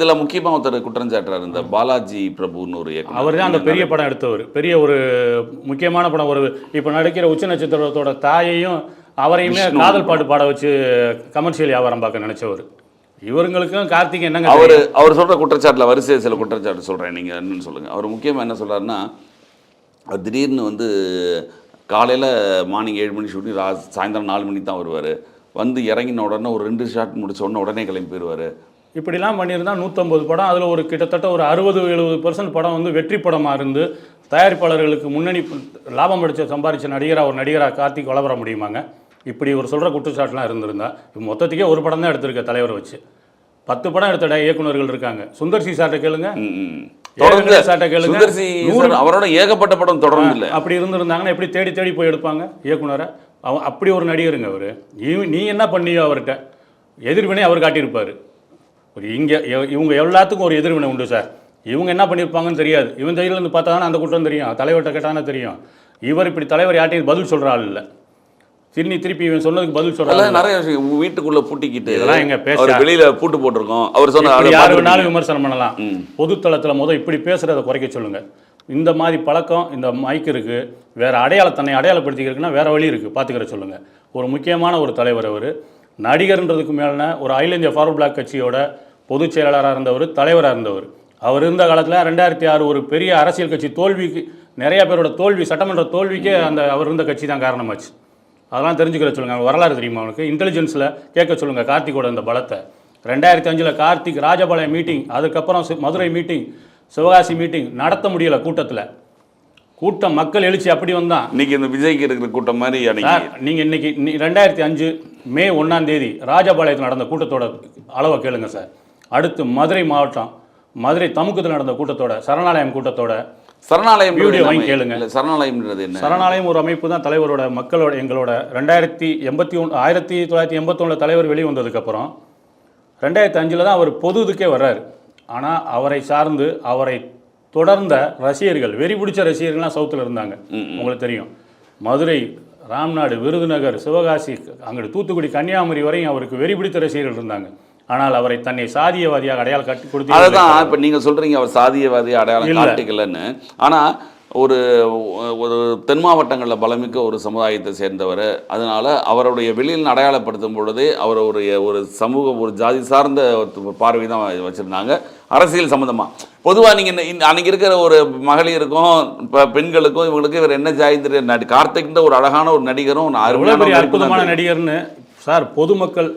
இதுல முக்கியமா ஒருத்தர் குற்றம் சாட்டுறாரு, இந்த பாலாஜி பிரபுன்னு ஒரு இயக்குனர். அவர் தான் அந்த பெரிய படம் எடுத்தவர். பெரிய ஒரு முக்கியமான படம். ஒரு இப்போ நடிக்கிற உச்ச நட்சத்திரத்தோட தாயையும் அவரையுமே காதல் பாட்டு பாட வச்சு கமர்ஷியல் வியாபாரம் பார்க்க நினைச்சவர். இவங்களுக்கும் கார்த்திக் என்னங்க அவர் சொல்ற குற்றச்சாட்டுல வரிசை சில குற்றச்சாட்டு சொல்றேன், நீங்க என்னன்னு சொல்லுங்க. அவர் முக்கியமா என்ன சொல்றாருன்னா, திடீர்னு வந்து காலையில் மார்னிங் 7 மணி ஷூட்டிங், சாயந்தரம் 4 மணிக்கு தான் வருவார். வந்து இறங்கின உடனே ஒரு 2 ஷாட் முடிச்ச உடனே கிளம்பி போயிடுவார். இப்படிலாம் பண்ணியிருந்தா 150 படம், அதில் ஒரு கிட்டத்தட்ட ஒரு 60-70% படம் வந்து வெற்றி படமாக இருந்து தயாரிப்பாளர்களுக்கு முன்னணி லாபம் அடித்த சம்பாதிச்ச நடிகராக ஒரு நடிகராக கார்த்திக் வளர முடியுமாங்க? இப்படி ஒரு சொல்கிற குற்றச்சாட்டுலாம் இருந்திருந்தா மொத்தத்துக்கே ஒரு படம் தான் எடுத்திருக்க தலைவரை வச்சு. 10 படம் எடுத்த இயக்குநர்கள் இருக்காங்க. சுந்தர்சி சார்ட்ட கேளுங்க, அவரோட ஏகப்பட்ட படம் தொடர்ந்து இல்லை. அப்படி இருந்திருந்தாங்கன்னா எப்படி தேடி தேடி போய் எடுப்பாங்க இயக்குனரை? அப்படி ஒரு நடிகருங்க அவர். நீ என்ன பண்ணியோ அவர்கிட்ட எதிர்வினை அவர் காட்டியிருப்பார். இவங்க எல்லாத்துக்கும் ஒரு எதிர்வினை உண்டு சார். இவங்க என்ன பண்ணியிருப்பாங்கன்னு தெரியாது. இவன் தையிலேருந்து பார்த்தா தானே அந்த குற்றம் தெரியும், தலைவர்கிட்ட கேட்டானே தெரியும். இவர் இப்படி தலைவர் யார்ட்டையும் பதில் சொல்கிற ஆள் இல்லை. திருப்பி இவன் சொன்னதுக்கு பதில் சொல்றாங்க. நிறைய விஷயம் வீட்டுக்குள்ள பூட்டிக்கிட்டு இதெல்லாம் எங்க பேச வெளியில பூட்டு போட்டிருக்கோம். அவர் சொன்ன யாரு வேணாலும் விமர்சனம் பண்ணலாம். பொதுத்தளத்தில் இப்படி பேசுறதை குறைக்க சொல்லுங்க. இந்த மாதிரி பழக்கம் இந்த மைக் இருக்கு. வேற தன்னை அடையாளப்படுத்திக்கிறதுக்குன்னா வேற வழி இருக்கு, பார்த்துக்கிற சொல்லுங்க. ஒரு முக்கியமான ஒரு தலைவர் அவர். நடிகர்ன்றதுக்கு மேலே ஒரு அகில இந்திய ஃபார்வர்ட் பிளாக் கட்சியோட பொதுச் செயலாளராக இருந்தவர், தலைவராக இருந்தவர். அவர் இருந்த காலத்தில் 2006 ஒரு பெரிய அரசியல் கட்சி தோல்விக்கு, நிறைய பேரோட தோல்வி, சட்டமன்ற தோல்விக்கே அவர் இருந்த கட்சி தான் காரணமாச்சு. அதெல்லாம் தெரிஞ்சுக்கிற சொல்லுங்கள். வரலாறு தெரியுமா அவனுக்கு? இன்டெலிஜென்ஸில் கேட்க சொல்லுங்கள் கார்த்திகோட இந்த பலத்தை. 2005 கார்த்திக் ராஜபாளையம் மீட்டிங், அதுக்கப்புறம் மதுரை மீட்டிங், சிவகாசி மீட்டிங் நடத்த முடியலை. கூட்டம் மக்கள் எழுச்சி அப்படி வந்தான். இன்னைக்கு இந்த விஜய்க்கு இருக்கிற கூட்டம் மாதிரி நீங்கள் இன்னைக்கு 2005 மே 1 ராஜபாளையத்தில் நடந்த கூட்டத்தோட அளவை கேளுங்க சார். அடுத்து மதுரை மாவட்டம், மதுரை தமுக்கத்தில் நடந்த கூட்டத்தோட, சரணாலயம் கூட்டத்தோட, சரணாலயம் வீடியோ வாங்கி கேளுங்க. சரணாலயம்ன்றது என்ன? சரணாலயம் ஒரு அமைப்பு தான் தலைவரோட, மக்களோட, எங்களோட 1981 தலைவர் வெளியே வந்ததுக்கப்புறம் 2005 தான் அவர் பொது இதுக்கே வர்றாரு. ஆனால் அவரை சார்ந்து அவரை தொடர்ந்த ரசிகர்கள், வெறி பிடிச்ச ரசிகர்கள்லாம் சவுத்தில் இருந்தாங்க. உங்களுக்கு தெரியும். மதுரை, ராம்நாடு, விருதுநகர், சிவகாசி, அங்கிட்டு தூத்துக்குடி, கன்னியாகுமரி வரையும் அவருக்கு வெறி பிடித்த ரசிகர்கள் இருந்தாங்க. ஆனால் அவரை தன்னை சாதியவாதியாக அடையாளம் காட்டி கொடுத்து, அதுதான் இப்போ நீங்கள் சொல்கிறீங்க அவர் சாதியவாதியாக அடையாளம் காட்டிக்கலன்னு. ஆனால் ஒரு தென் மாவட்டங்களில் பலமிக்க ஒரு சமுதாயத்தை சேர்ந்தவர். அதனால் அவருடைய வெளியில் அடையாளப்படுத்தும் பொழுதே அவர் ஒரு சமூக, ஒரு ஜாதி சார்ந்த பார்வை தான் வச்சுருந்தாங்க அரசியல் சம்மந்தமாக. பொதுவாக நீங்கள் அன்றைக்கி இருக்கிற ஒரு மகளிருக்கும் இப்போ பெண்களுக்கும் இவங்களுக்கு இவர் என்ன ஜாதி, கார்த்திக்ன்ற ஒரு அழகான ஒரு நடிகரும், அற்புதமான நடிகர்னு சார் பொதுமக்கள்